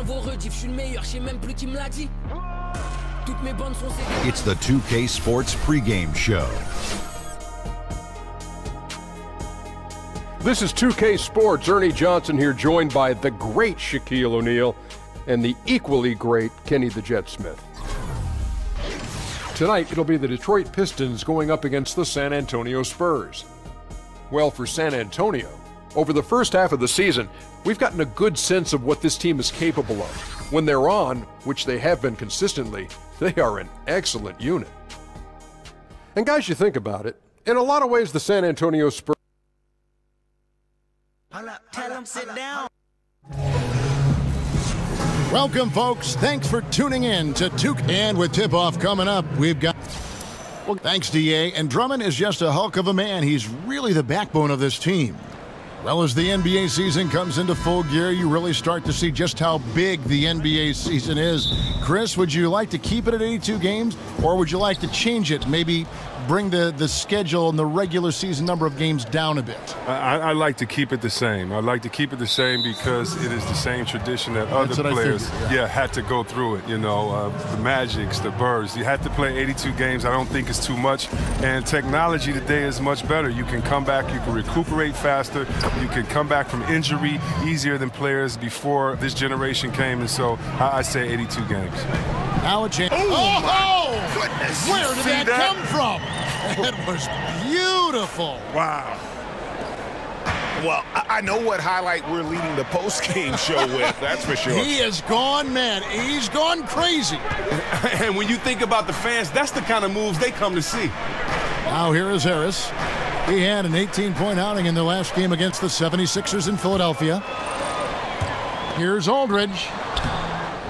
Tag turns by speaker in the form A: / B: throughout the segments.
A: It's the 2K Sports pregame show.
B: This is 2K Sports. Ernie Johnson here, joined by the great Shaquille O'Neal and the equally great Kenny the Jet Smith. Tonight, it'll be the Detroit Pistons going up against the San Antonio Spurs. Well, for San Antonio, over the first half of the season, we've gotten a good sense of what this team is capable of. When they're on, which they have been consistently, they are an excellent unit. And guys, you think about it, in a lot of ways, the San Antonio Spurs.
C: Tell them sit down.
D: Welcome, folks. Thanks for tuning in to 2K. And with tip-off coming up, we've got... Well, thanks, D.A. And Drummond is just a hulk of a man. He's really the backbone of this team. Well, as the NBA season comes into full gear, you really start to see just how big the NBA season is. Chris, would you like to keep it at 82 games, or would you like to change it, maybe bring the schedule and the regular season number of games down a bit?
E: I like to keep it the same. I like to keep it the same because it is the same tradition that other players had to go through it. You know, the Magics, the Birds, you had to play 82 games. I don't think it's too much. And technology today is much better. You can come back, you can recuperate faster, you can come back from injury easier than players before this generation came. And so I say 82 games.
D: Now a chance. Oh, goodness. Where did that come from? It was beautiful.
F: Wow. Well, I know what highlight we're leading the post-game show with, that's for sure.
D: He is gone, man. He's gone crazy.
G: And when you think about the fans, that's the kind of moves they come to see.
D: Now here is Harris. He had an 18-point outing in the last game against the 76ers in Philadelphia. Here's Aldridge.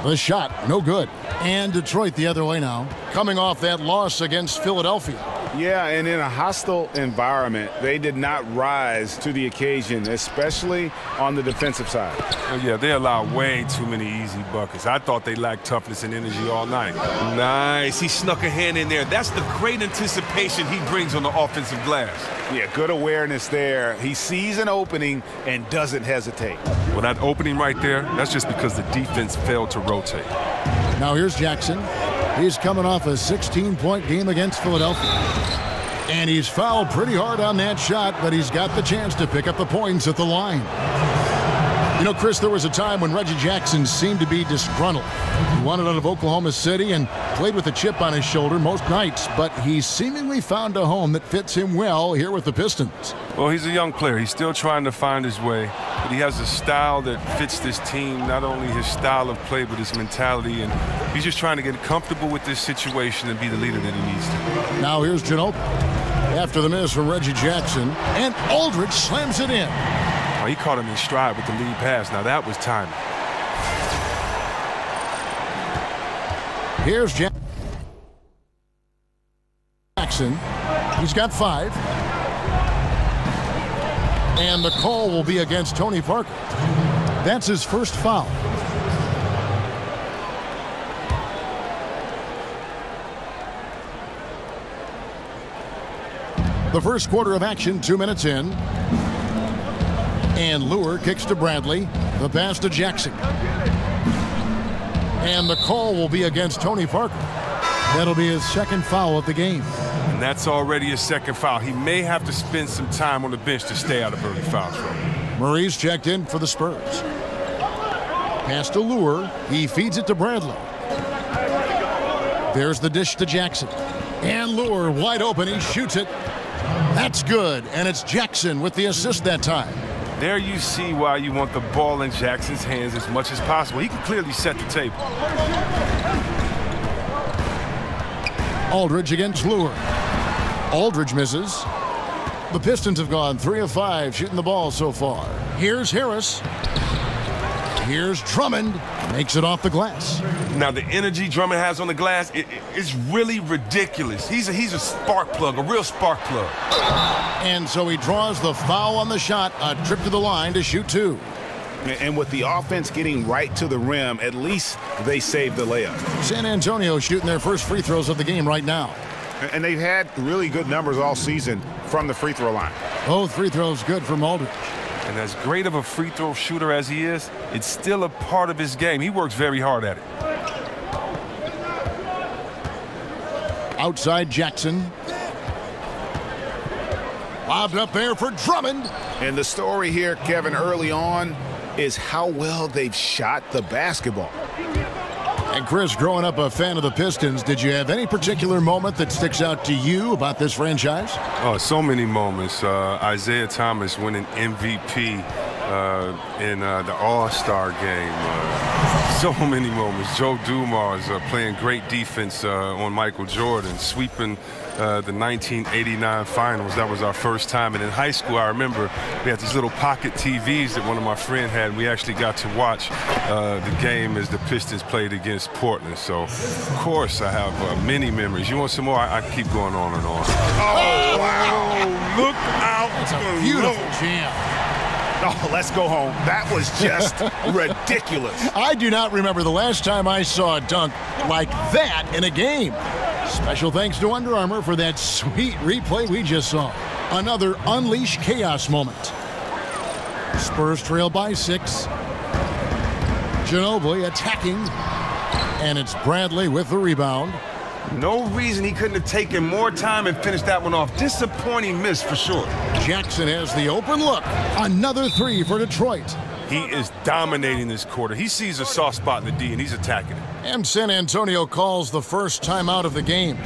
D: The shot, no good. And Detroit the other way now, coming off that loss against Philadelphia.
F: Yeah, and in a hostile environment, they did not rise to the occasion, especially on the defensive side.
E: Oh, yeah, they allow way too many easy buckets. I thought they lacked toughness and energy all night.
G: Nice. He snuck a hand in there. That's the great anticipation he brings on the offensive glass.
F: Yeah, good awareness there. He sees an opening and doesn't hesitate.
E: Well, that opening right there, that's just because the defense failed to rotate.
D: Now here's Jackson. He's coming off a 16-point game against Philadelphia. And he's fouled pretty hard on that shot, but he's got the chance to pick up the points at the line. You know, Chris, there was a time when Reggie Jackson seemed to be disgruntled. He wanted out of Oklahoma City and played with a chip on his shoulder most nights, but he seemingly found a home that fits him well here with the Pistons.
E: Well, he's a young player. He's still trying to find his way, but he has a style that fits this team, not only his style of play, but his mentality, and he's just trying to get comfortable with this situation and be the leader that he needs to.
D: Now here's Ginobili after the miss from Reggie Jackson, and Aldridge slams it in.
E: Oh, he caught him in stride with the lead pass. Now that was timing.
D: Here's Jackson. He's got 5. And the call will be against Tony Parker. That's his first foul. The first quarter of action, 2 minutes in. And Lure kicks to Bradley. The pass to Jackson. And the call will be against Tony Parker. That'll be his second foul of the game.
E: And that's already his second foul. He may have to spend some time on the bench to stay out of early foul trouble.
D: Murray's checked in for the Spurs. Pass to Lure. He feeds it to Bradley. There's the dish to Jackson. And Lure wide open. He shoots it. That's good. And it's Jackson with the assist that time.
E: There you see why you want the ball in Jackson's hands as much as possible. He can clearly set the table.
D: Aldridge against Lure. Aldridge misses. The Pistons have gone 3 of 5 shooting the ball so far. Here's Harris. Here's Drummond. Makes it off the glass.
G: Now, the energy Drummond has on the glass, it's really ridiculous. He's a spark plug, a real spark plug.
D: And so he draws the foul on the shot, a trip to the line to shoot 2.
F: And with the offense getting right to the rim, at least they saved the layup.
D: San Antonio shooting their first free throws of the game right now.
F: And they've had really good numbers all season from the free throw line.
D: Both free throws good from Aldridge.
E: And as great of a free throw shooter as he is, it's still a part of his game. He works very hard at it.
D: Outside Jackson. Lobbed up there for Drummond.
F: And the story here, Kevin, early on is how well they've shot the basketball.
D: And Chris, growing up a fan of the Pistons, did you have any particular moment that sticks out to you about this franchise?
E: Oh, so many moments. Isaiah Thomas winning MVP in the All-Star game. So many moments. Joe Dumars playing great defense on Michael Jordan, sweeping the 1989 finals. That was our first time. And in high school, I remember we had these little pocket TVs that one of my friends had, and we actually got to watch the game as the Pistons played against Portland. So, of course, I have many memories. You want some more? I keep going on and on.
F: Oh, wow. Look out.
D: That's a beautiful jam.
F: Oh, let's go home. That was just ridiculous.
D: I do not remember the last time I saw a dunk like that in a game. Special thanks to Under Armour for that sweet replay we just saw. Another Unleash Chaos moment. Spurs trail by 6. Ginobili attacking. And it's Bradley with the rebound.
G: No reason he couldn't have taken more time and finished that one off. Disappointing miss for sure.
D: Jackson has the open look. Another 3 for Detroit.
E: He is dominating this quarter. He sees a soft spot in the D, and he's attacking it.
D: And San Antonio calls the first timeout of the game.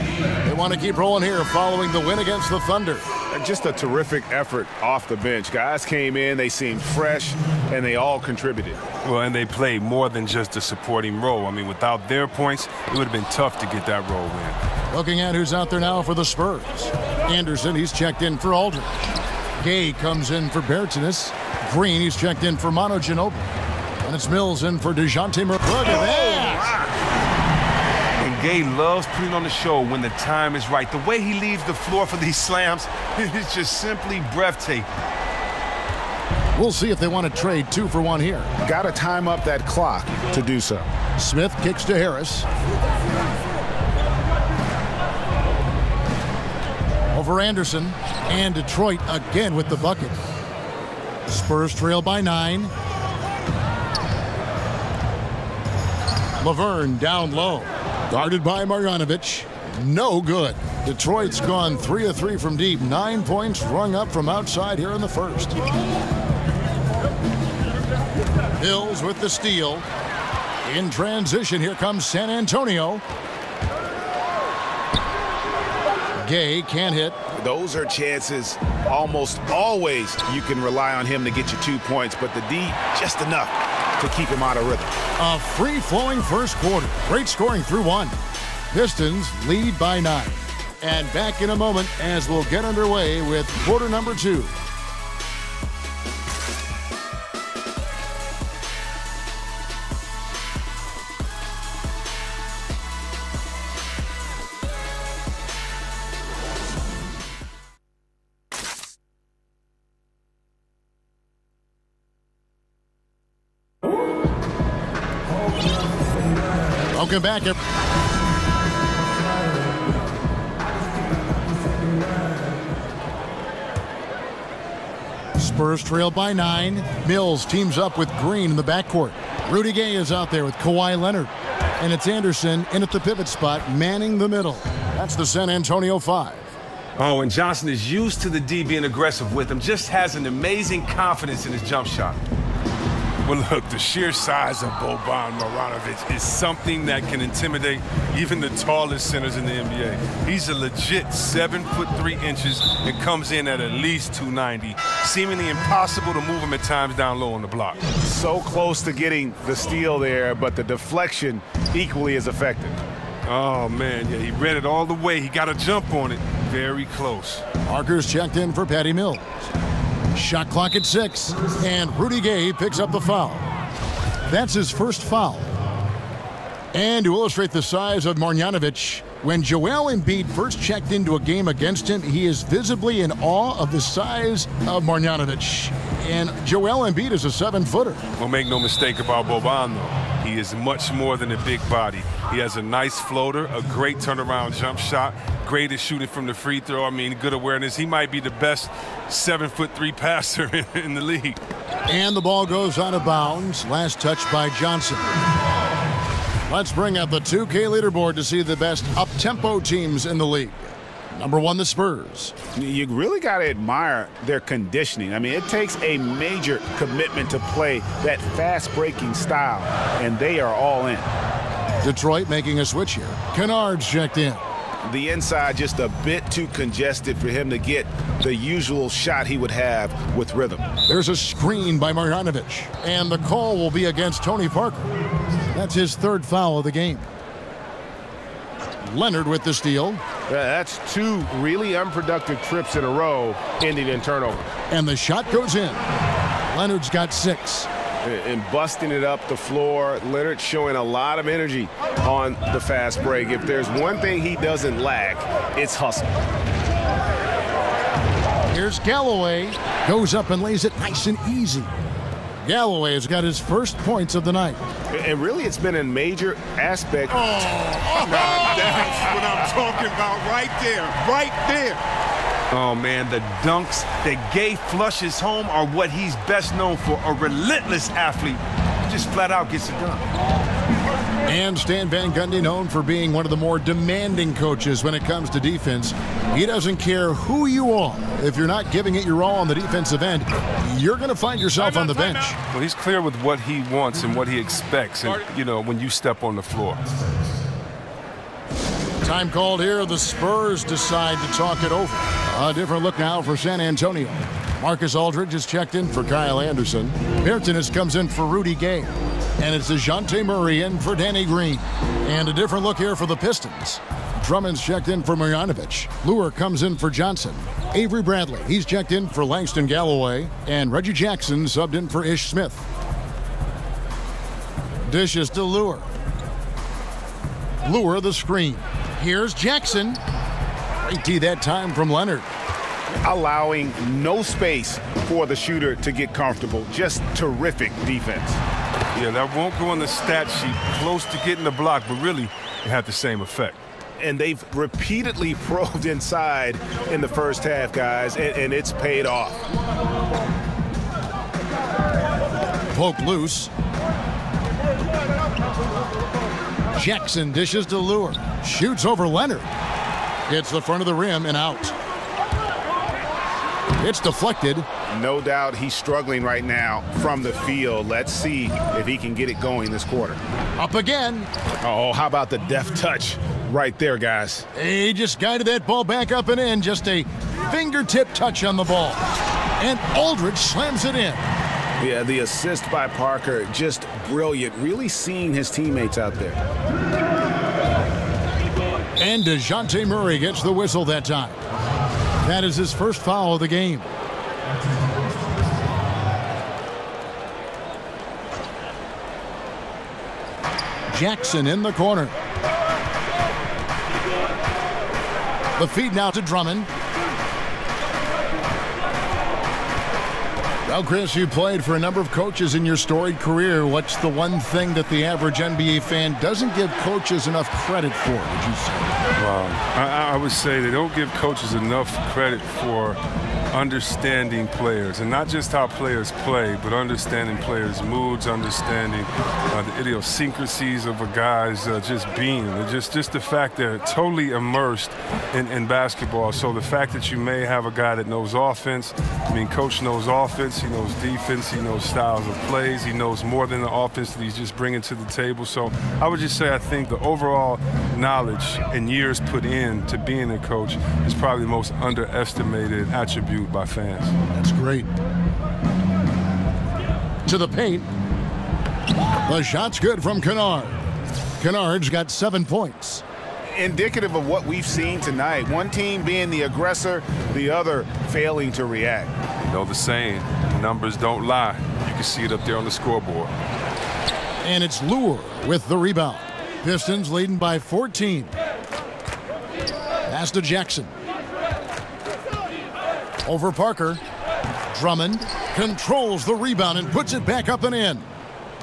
D: They want to keep rolling here following the win against the Thunder.
F: Just a terrific effort off the bench. Guys came in, they seemed fresh, and they all contributed.
E: Well, and they played more than just a supporting role. I mean, without their points, it would have been tough to get that role in.
D: Looking at who's out there now for the Spurs. Anderson, he's checked in for Aldridge. Gay comes in for Bertans. Green, he's checked in for Manu Ginobili. And it's Mills in for DeJounte Murray. Look at that!
G: And Gay loves putting on the show when the time is right. The way he leaves the floor for these slams is just simply breathtaking.
D: We'll see if they want to trade 2 for 1 here.
F: Got to time up that clock to do so.
D: Smith kicks to Harris. Over Anderson. And Detroit again with the bucket. Spurs trail by 9. Laverne down low. Guarded by Marjanovic. No good. Detroit's gone 3 of 3 from deep. 9 points rung up from outside here in the first. Hills with the steal. In transition, here comes San Antonio. Gay can't hit.
F: Those are chances almost always you can rely on him to get you 2 points, but the D just enough to keep him out of rhythm.
D: A free-flowing first quarter. Great scoring through 1. Pistons lead by 9. And back in a moment as we'll get underway with quarter number 2. Welcome back. Spurs trail by 9. Mills teams up with Green in the backcourt. Rudy Gay is out there with Kawhi Leonard. And it's Anderson in at the pivot spot, manning the middle. That's the San Antonio 5.
G: Oh, and Johnson is used to the D being aggressive with him. Just has an amazing confidence in his jump shot.
E: Well, look, the sheer size of Boban Marjanovic is something that can intimidate even the tallest centers in the NBA. He's a legit 7'3" and comes in at least 290. Seemingly impossible to move him at times down low on the block.
F: So close to getting the steal there, but the deflection equally as effective.
E: Oh, man, yeah, he read it all the way. He got a jump on it. Very close.
D: Parker's checked in for Patty Mills. Shot clock at 6, and Rudy Gay picks up the foul. That's his first foul. And to illustrate the size of Marjanovic, when Joel Embiid first checked into a game against him, he is visibly in awe of the size of Marjanovic. And Joel Embiid is a 7-footer.
E: Well, make no mistake about Boban, though. He is much more than a big body. He has a nice floater, a great turnaround jump shot, great at shooting from the free throw. I mean, good awareness. He might be the best 7'3" passer in the league.
D: And the ball goes out of bounds. Last touch by Johnson. Let's bring up the 2K leaderboard to see the best up-tempo teams in the league. Number 1, the Spurs.
F: You really got to admire their conditioning. I mean, it takes a major commitment to play that fast-breaking style, and they are all in.
D: Detroit making a switch here. Kennard's checked in.
F: The inside just a bit too congested for him to get the usual shot he would have with rhythm.
D: There's a screen by Marjanovic, and the call will be against Tony Parker. That's his 3rd foul of the game. Leonard with the steal.
H: That's 2 really unproductive trips in a row, ending in turnover.
D: And the shot goes in. Leonard's got 6.
H: And busting it up the floor. Leonard showing a lot of energy on the fast break. If there's one thing he doesn't lack, it's hustle.
D: Here's Galloway. Goes up and lays it nice and easy. Galloway has got his first points of the night.
H: And really, it's been a major aspect.
G: Now, that's what I'm talking about right there. Right there. Oh, man, the dunks that Gay flushes home are what he's best known for. A relentless athlete. He just flat out gets it done.
D: And Stan Van Gundy, known for being one of the more demanding coaches when it comes to defense. He doesn't care who you are. If you're not giving it your all on the defensive end, you're going to find yourself on the bench.
E: Well, he's clear with what he wants and what he expects, and, you know, when you step on the floor.
D: Time called here. The Spurs decide to talk it over. A different look now for San Antonio. Marcus Aldridge has checked in for Kyle Anderson. Bertans comes in for Rudy Gay. And it's DeJounte Murray in for Danny Green. And a different look here for the Pistons. Drummond's checked in for Marjanovic. Luer comes in for Johnson. Avery Bradley, he's checked in for Langston Galloway. And Reggie Jackson subbed in for Ish Smith. Dishes to Luer. Luer the screen. Here's Jackson. Great D that time from Leonard.
F: Allowing no space for the shooter to get comfortable. Just terrific defense.
E: Yeah, that won't go on the stat sheet. Close to getting the block, but really, it had the same effect.
F: And they've repeatedly probed inside in the first half, guys, and it's paid off.
D: Poke loose. Jackson dishes to Luer. Shoots over Leonard. Hits the front of the rim and out. It's deflected.
F: No doubt he's struggling right now from the field. Let's see if he can get it going this quarter.
D: Up again.
F: Oh, how about the deft touch right there, guys?
D: He just guided that ball back up and in. Just a fingertip touch on the ball. And Aldridge slams it in.
F: Yeah, the assist by Parker, just brilliant. Really seeing his teammates out there.
D: And DeJounte Murray gets the whistle that time. That is his first foul of the game. Jackson in the corner. The feed now to Drummond. Well, Chris, you played for a number of coaches in your storied career. What's the one thing that the average NBA fan doesn't give coaches enough credit for, would you say?
E: Well, I would say they don't give coaches enough credit for understanding players, and not just how players play, but understanding players' moods, understanding the idiosyncrasies of a guy's just being. Just the fact they're totally immersed in basketball. So the fact that you may have a guy that knows offense, I mean, coach knows offense, he knows defense, he knows styles of plays, he knows more than the offense that he's just bringing to the table. So I would just say I think the overall knowledge and years put in to being a coach is probably the most underestimated attribute by fans.
D: That's great. To the paint. The shot's good from Kennard. Kennard's got 7 points.
F: Indicative of what we've seen tonight. One team being the aggressor, the other failing to react.
E: You know the saying, numbers don't lie. You can see it up there on the scoreboard.
D: And it's Luer with the rebound. Pistons leading by 14. Pass to Jackson. Over Parker. Drummond controls the rebound and puts it back up and in.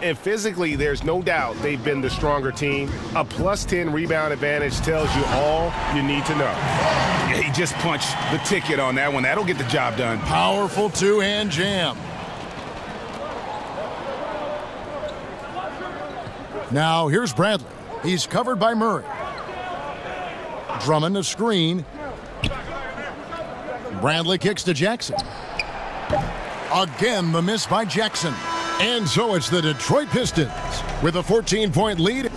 H: And physically, there's no doubt they've been the stronger team. A +10 rebound advantage tells you all you need to know.
F: Yeah, he just punched the ticket on that one. That'll get the job done.
D: Powerful two-hand jam. Now here's Bradley. He's covered by Murray. Drummond a screen. Bradley kicks to Jackson. Again, the miss by Jackson. And so it's the Detroit Pistons with a 14-point lead.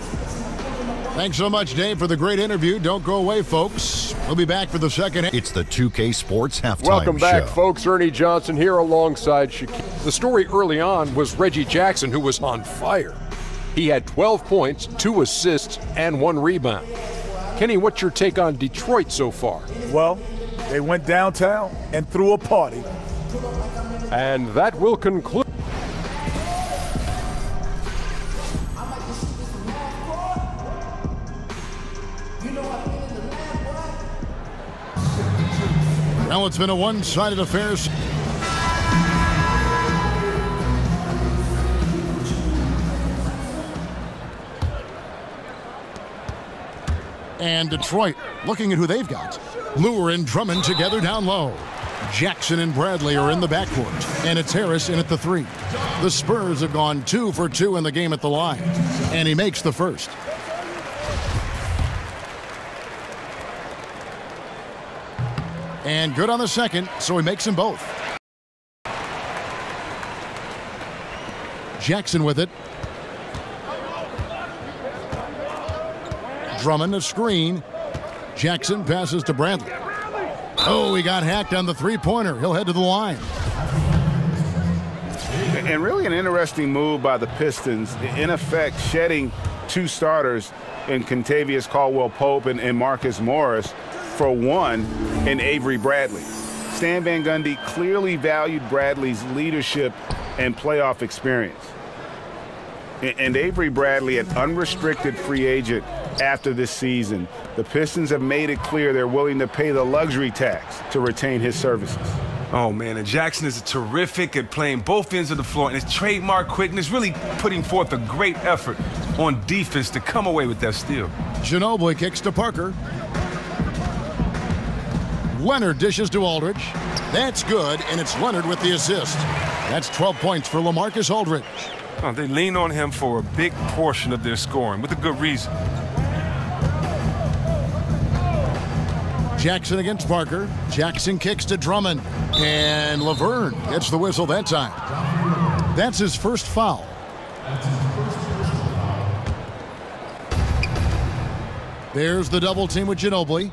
D: Thanks so much, Dave, for the great interview. Don't go away, folks. We'll be back for the second.
A: It's the 2K Sports Halftime
B: Welcome back,
A: Show.
B: folks. Ernie Johnson here alongside Shaquille. The story early on was Reggie Jackson, who was on fire. He had 12 points, 2 assists, and 1 rebound. Kenny, what's your take on Detroit so far?
I: Well, they went downtown and threw a party.
B: And that will conclude.
D: Well, it's been a one-sided affair. And Detroit looking at who they've got. Lure and Drummond together down low. Jackson and Bradley are in the backcourt. And it's Harris in at the 3. The Spurs have gone 2 for 2 in the game at the line. And he makes the first. And good on the second, so he makes them both. Jackson with it. Drummond a screen. Jackson passes to Bradley. Oh, he got hacked on the three-pointer. He'll head to the line.
F: And really an interesting move by the Pistons, in effect shedding 2 starters in Kentavious Caldwell-Pope and Marcus Morris for 1 in Avery Bradley. Stan Van Gundy clearly valued Bradley's leadership and playoff experience. And Avery Bradley, an unrestricted free agent after this season. The Pistons have made it clear they're willing to pay the luxury tax to retain his services.
G: Oh, man, and Jackson is terrific at playing both ends of the floor, and his trademark quickness really putting forth a great effort on defense to come away with that steal.
D: Ginobili kicks to Parker. Leonard dishes to Aldridge. That's good, and it's Leonard with the assist. That's 12 points for LaMarcus Aldridge.
E: Oh, they lean on him for a big portion of their scoring, with a good reason.
D: Jackson against Parker. Jackson kicks to Drummond. And Laverne gets the whistle that time. That's his first foul. There's the double team with Ginobili.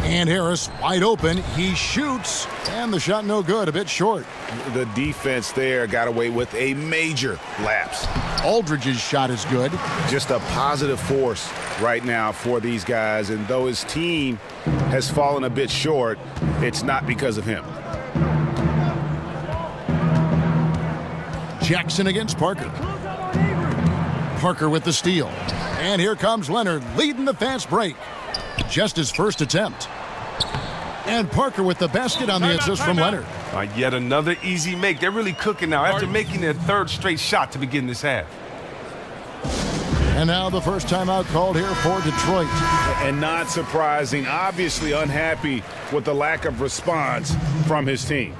D: And Harris wide open. He shoots. And the shot no good. A bit short.
F: The defense there got away with a major lapse.
D: Aldridge's shot is good.
F: Just a positive force right now for these guys. And though his team has fallen a bit short, it's not because of him.
D: Jackson against Parker. Parker with the steal. And here comes Leonard leading the fast break. Just his first attempt. And Parker with the basket on the assist from Leonard.
E: Yet another easy make. They're really cooking now after making their 3rd straight shot to begin this half.
D: And now the first timeout called here for Detroit.
F: And not surprising, obviously unhappy with the lack of response from his team.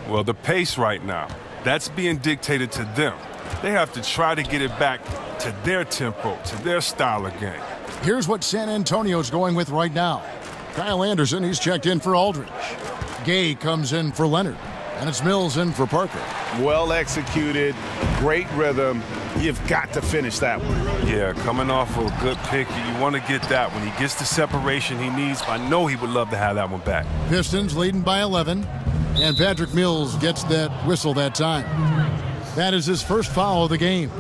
E: Well, the pace right now, that's being dictated to them. They have to try to get it back to their tempo, to their style of game.
D: Here's what San Antonio's going with right now. Kyle Anderson, he's checked in for Aldridge. Gay comes in for Leonard. And it's Mills in for Parker.
F: Well executed, great rhythm. You've got to finish that one.
E: Yeah, coming off of a good pick, you want to get that. When he gets the separation he needs, I know he would love to have that one back.
D: Pistons leading by 11. And Patrick Mills gets that whistle that time. That is his first foul of the game.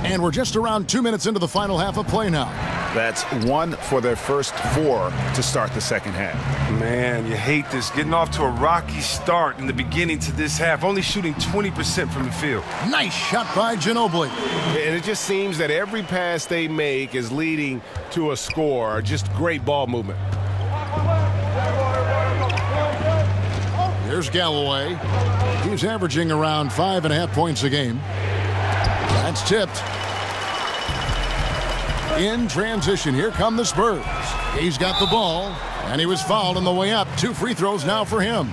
D: And we're just around 2 minutes into the final half of play now.
F: That's 1 for their first 4 to start the second half.
E: Man, you hate this. Getting off to a rocky start in the beginning to this half, only shooting 20% from the field.
D: Nice shot by Ginobili.
H: And it just seems that every pass they make is leading to a score. Just great ball movement.
D: Here's Galloway. He's averaging around 5.5 points a game. That's tipped. In transition, here come the Spurs. He's got the ball, and he was fouled on the way up. 2 free throws now for him.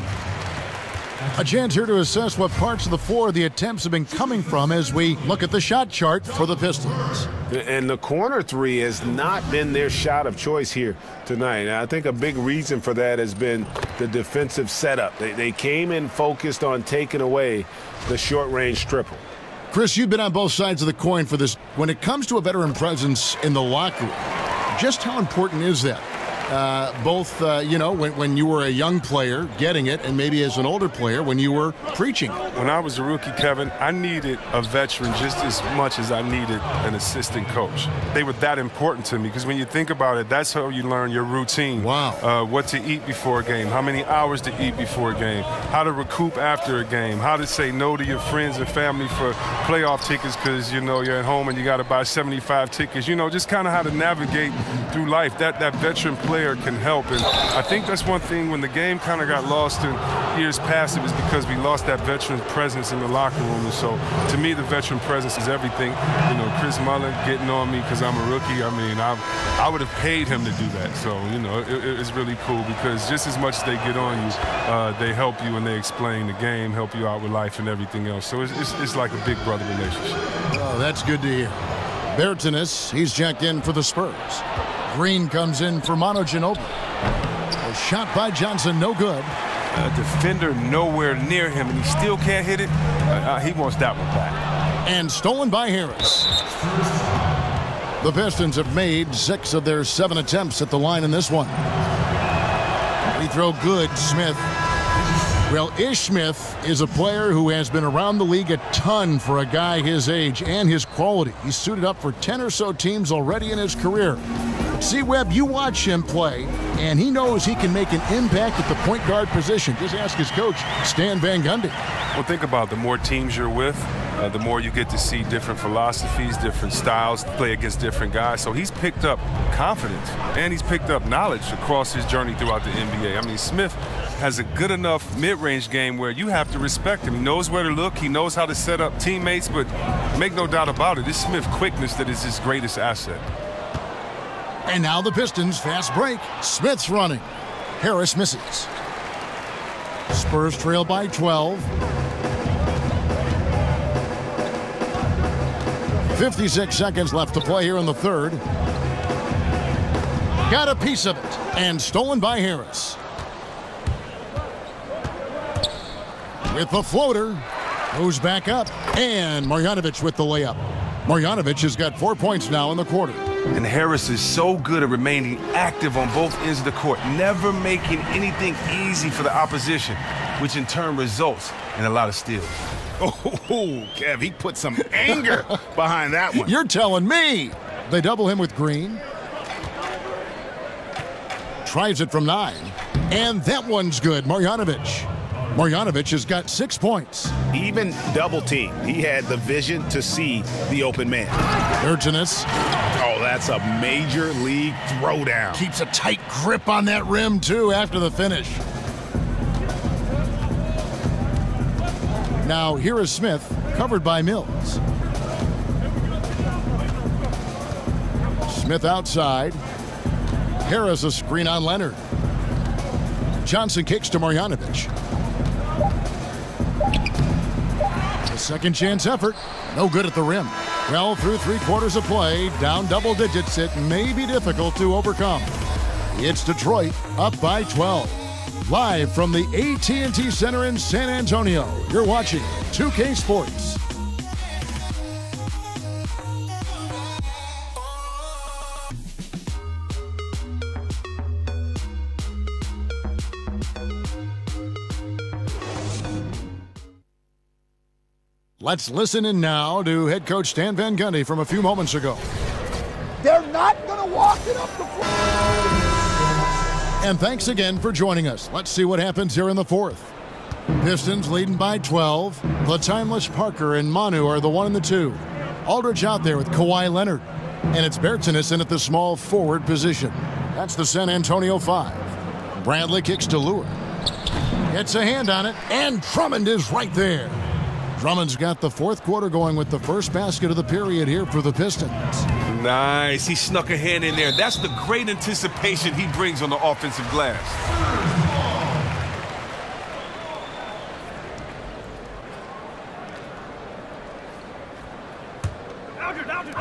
D: A chance here to assess what parts of the floor the attempts have been coming from as we look at the shot chart for the Pistons.
H: And the corner three has not been their shot of choice here tonight. And I think a big reason for that has been the defensive setup. They came in focused on taking away the short-range triple.
D: Chris, you've been on both sides of the coin for this. When it comes to a veteran presence in the locker room, just how important is that? When you were a young player getting it, and maybe as an older player when you were preaching it.
E: When I was a rookie, Kevin, I needed a veteran just as much as I needed an assistant coach. They were that important to me because when you think about it, that's how you learn your routine.
D: Wow.
E: What to eat before a game, how many hours to eat before a game, how to recoup after a game, how to say no to your friends and family for playoff tickets because, you're at home and you got to buy 75 tickets. Just kind of how to navigate through life. That veteran player can help, and I think that's one thing when the game kind of got lost in years past, it was because we lost that veteran presence in the locker room. And so to me, the veteran presence is everything. Chris Mullin getting on me because I'm a rookie, I would have paid him to do that. So it's really cool because just as much as they get on you, they help you and they explain the game, help you out with life and everything else. So it's like a big brother relationship.
D: Oh, that's good to hear. Bertans, he's checked in for the Spurs. Green comes in for Manu Ginobili. A shot by Johnson, no good.
G: A defender nowhere near him, and he still can't hit it. He wants that one back.
D: And stolen by Harris. The Pistons have made 6 of their 7 attempts at the line in this one. Free throw good, Smith. Well, Ish Smith is a player who has been around the league a ton for a guy his age and his quality. He's suited up for 10 or so teams already in his career. See, Webb, you watch him play, and he knows he can make an impact at the point guard position. Just ask his coach, Stan Van Gundy.
E: Well, think about the more teams you're with, the more you get to see different philosophies, different styles, play against different guys. So he's picked up confidence, and he's picked up knowledge across his journey throughout the NBA. Smith has a good enough mid-range game where you have to respect him. He knows where to look. He knows how to set up teammates, but make no doubt about it, it's Smith's quickness that is his greatest asset.
D: And now the Pistons fast break. Smith's running. Harris misses. Spurs trail by 12. 56 seconds left to play here in the third. Got a piece of it. And stolen by Harris. With the floater. Goes back up. And Marjanovic with the layup. Marjanovic has got 4 points now in the quarter.
G: And Harris is so good at remaining active on both ends of the court, never making anything easy for the opposition, which in turn results in a lot of steals.
F: Oh, Kev, he put some anger behind that one.
D: You're telling me. They double him with Green. Tries it from 9. And that one's good. Marjanovic. Marjanovic has got 6 points.
F: Even double team, he had the vision to see the open man.
D: Bertans.
F: Oh, that's a major league throwdown.
D: Keeps a tight grip on that rim, too, after the finish. Now, here is Smith, covered by Mills. Smith outside. Harris a screen on Leonard. Johnson kicks to Marjanovic. A second chance effort. No good at the rim. Well, through 3/4 of play, down double digits, it may be difficult to overcome. It's Detroit up by 12. Live from the AT&T Center in San Antonio, you're watching 2K Sports. Let's listen in now to head coach Stan Van Gundy from a few moments ago.
J: They're not going to walk it up the floor.
D: And thanks again for joining us. Let's see what happens here in the fourth. Pistons leading by 12. The timeless Parker and Manu are the 1 and the 2. Aldridge out there with Kawhi Leonard. And it's Bertans in at the small forward position. That's the San Antonio 5. Bradley kicks to Lure. Gets a hand on it, and Drummond is right there. Drummond's got the fourth quarter going with the first basket of the period here for the Pistons.
G: Nice. He snuck a hand in there. That's the great anticipation he brings on the offensive glass.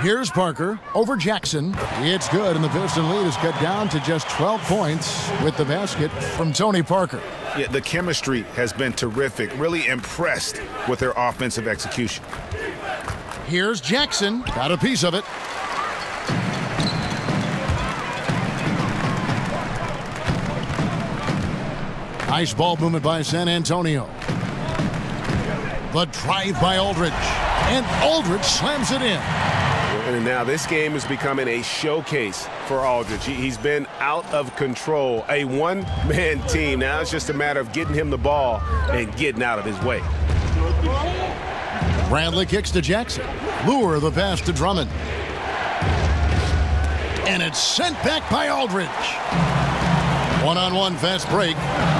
D: Here's Parker over Jackson. It's good, and the Piston lead is cut down to just 12 points with the basket from Tony Parker.
F: Yeah, the chemistry has been terrific. Really impressed with their offensive execution.
D: Here's Jackson. Got a piece of it. Nice ball movement by San Antonio. The drive by Aldridge. And Aldridge slams it in.
H: And now this game is becoming a showcase for Aldridge. He's been out of control. A one-man team. Now it's just a matter of getting him the ball and getting out of his way.
D: Bradley kicks to Jackson. Lure the pass to Drummond. And it's sent back by Aldridge. One-on-one fast break.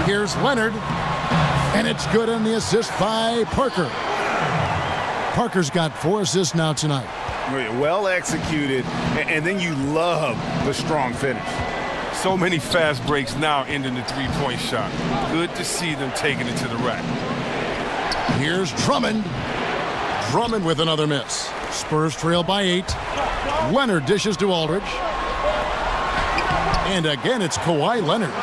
D: Here's Leonard. And it's good on the assist by Parker. Parker's got 4 assists now tonight.
F: Well executed, and then you love the strong finish.
G: So many fast breaks now ending the three-point shot. Good to see them taking it to the rack.
D: Here's Drummond. Drummond with another miss. Spurs trail by 8. Leonard dishes to Aldridge. And again, it's Kawhi Leonard.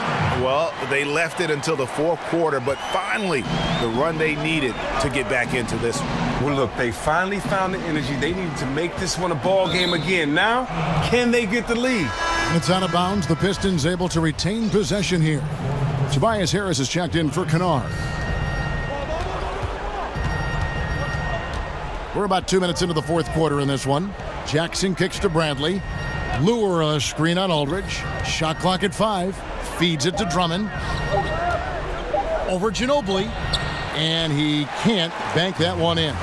F: Well, they left it until the fourth quarter, but finally, the run they needed to get back into this one.
G: Well, look, they finally found the energy. They needed to make this one a ball game again. Now, can they get the lead?
D: It's out of bounds. The Pistons able to retain possession here. Tobias Harris is checked in for Kennard. We're about 2 minutes into the fourth quarter in this one. Jackson kicks to Bradley. Lure a screen on Aldridge. Shot clock at 5. Feeds it to Drummond. Over Ginobili. And he can't bank that one in.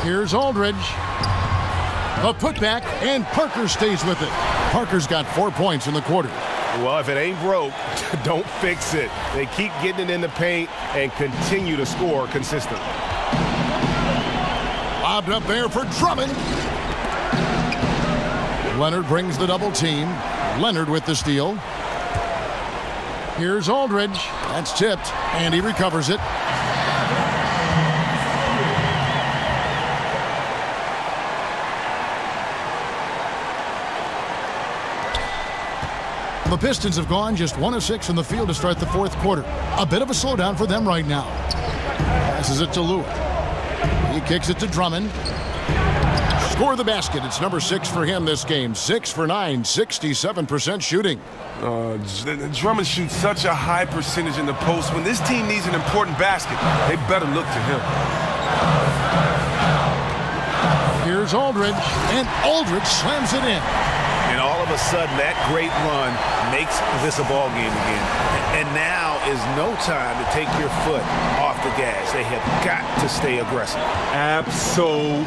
D: Here's Aldridge. A putback, and Parker stays with it. Parker's got 4 points in the quarter.
H: Well, if it ain't broke, don't fix it. They keep getting it in the paint and continue to score consistently.
D: Lobbed up there for Drummond. Leonard brings the double team. Leonard with the steal. Here's Aldridge. That's tipped, and he recovers it. The Pistons have gone just 1 of 6 from the field to start the fourth quarter. A bit of a slowdown for them right now. Passes it to Lue. He kicks it to Drummond. Score the basket. It's number 6 for him this game. 6 for 9, 67% shooting.
G: Drummond shoots such a high percentage in the post. When this team needs an important basket, they better look to him.
D: Here's Aldridge, and Aldridge slams it in.
F: And all of a sudden, that great run makes this a ball game again. And now is no time to take your foot off the gas. They have got to stay aggressive.
G: Absolutely,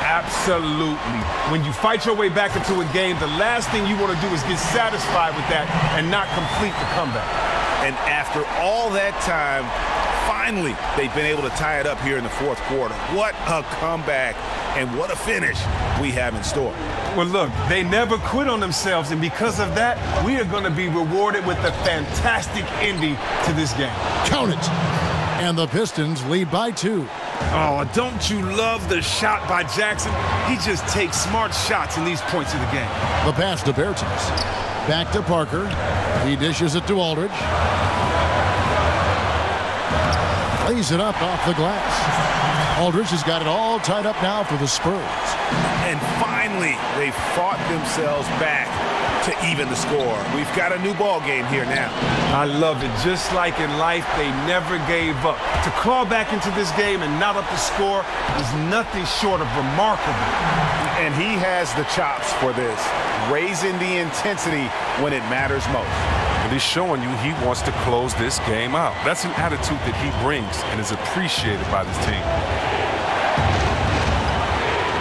G: absolutely. When you fight your way back into a game, the last thing you want to do is get satisfied with that and not complete the comeback.
F: And after all that time, finally, they've been able to tie it up here in the fourth quarter. What a comeback and what a finish we have in store.
G: Well, look, they never quit on themselves, and because of that, we are going to be rewarded with a fantastic ending to this game.
D: Count it. And the Pistons lead by 2.
G: Oh, don't you love the shot by Jackson? He just takes smart shots in these points of the game.
D: The pass to Bertans. Back to Parker. He dishes it to Aldridge. Lays it up off the glass. Aldridge has got it all tied up now for the Spurs.
F: And finally, they fought themselves back to even the score. We've got a new ball game here now.
G: I love it. Just like in life, they never gave up. To claw back into this game and not up the score is nothing short of remarkable.
F: And he has the chops for this, raising the intensity when it matters most.
E: And he's showing you he wants to close this game out. That's an attitude that he brings and is appreciated by this team.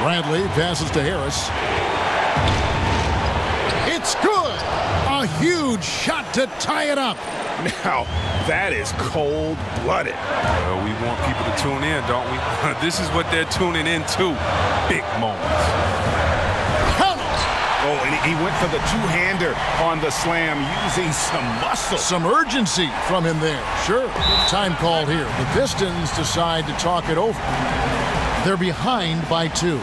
E: Bradley passes to Harris.
D: It's good A huge shot to tie it up.
H: Now, that is cold-blooded.
E: Well, we want people to tune in, don't we? This is what they're tuning into. Big moments.
D: Count it.
F: Oh, and he went for the two-hander on the slam, using some muscle.
D: Some urgency from him there. Sure. Time called here. The Pistons decide to talk it over. They're behind by 2.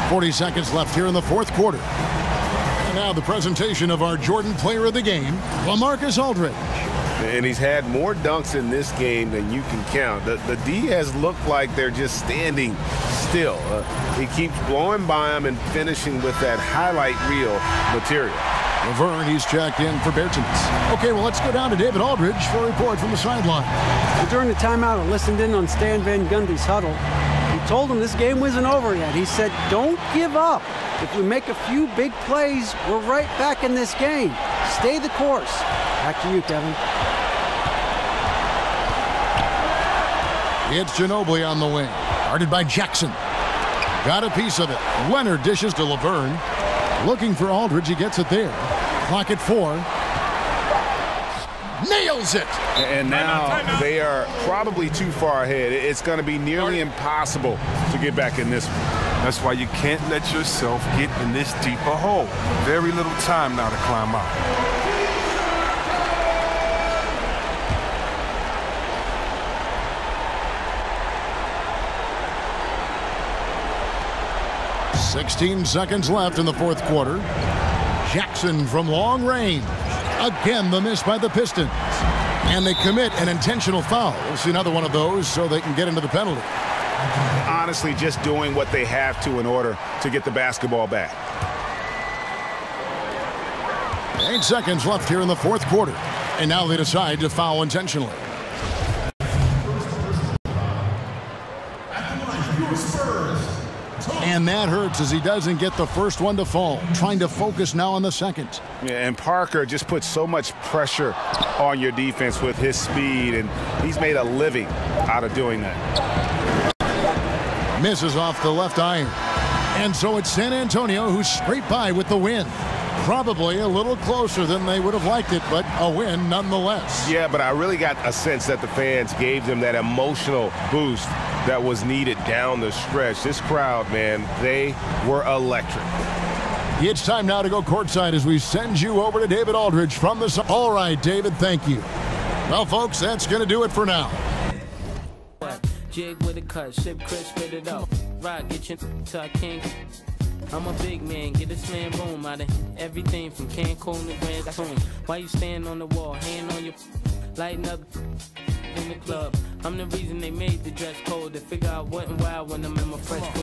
D: 40 seconds left here in the fourth quarter. And now the presentation of our Jordan Player of the Game, LaMarcus Aldridge.
H: And he's had more dunks in this game than you can count. The D has looked like they're just standing still. He keeps blowing by him and finishing with that highlight reel material.
D: Laverne, he's checked in for Bertens. Okay, well, let's go down to David Aldridge for a report from the sideline.
K: During the timeout, I listened in on Stan Van Gundy's huddle. He told him this game wasn't over yet. He said, don't give up. If we make a few big plays, we're right back in this game. Stay the course. Back to you, Kevin.
D: It's Ginobili on the wing. Guarded by Jackson. Got a piece of it. Leonard dishes to Laverne. Looking for Aldridge. He gets it there. Clock at 4. Nails it.
F: And now they are probably too far ahead. It's going to be nearly impossible to get back in this one.
E: That's why you can't let yourself get in this deeper hole. Very little time now to climb out.
D: 16 seconds left in the fourth quarter. Jackson from long range. Again, the miss by the Pistons. And they commit an intentional foul. We'll see another one of those so they can get into the penalty.
F: Honestly, just doing what they have to in order to get the basketball back.
D: 8 seconds left here in the fourth quarter. And now they decide to foul intentionally. And that hurts as he doesn't get the first one to fall. Trying to focus now on the second.
F: Yeah, and Parker just puts so much pressure on your defense with his speed, and he's made a living out of doing that.
D: Misses off the left iron. And so it's San Antonio who scraped by with the win. Probably a little closer than they would have liked it, but a win nonetheless.
F: Yeah, but I really got a sense that the fans gave them that emotional boost that was needed down the stretch. This crowd, man, they were electric.
D: It's time now to go courtside as we send you over to David Aldridge from the... All right, David, thank you. Well, folks, that's going to do it for now.
L: Jig with a cut, ship Chris, spit it up. Rock, get your tuck king. I'm a big man, get a slam boom out of everything from Cancun to Grand Tune. Why you stand on the wall, hand on your... Lighting up in the club. I'm the reason they made the dress code to figure out what and why when I'm in my fresh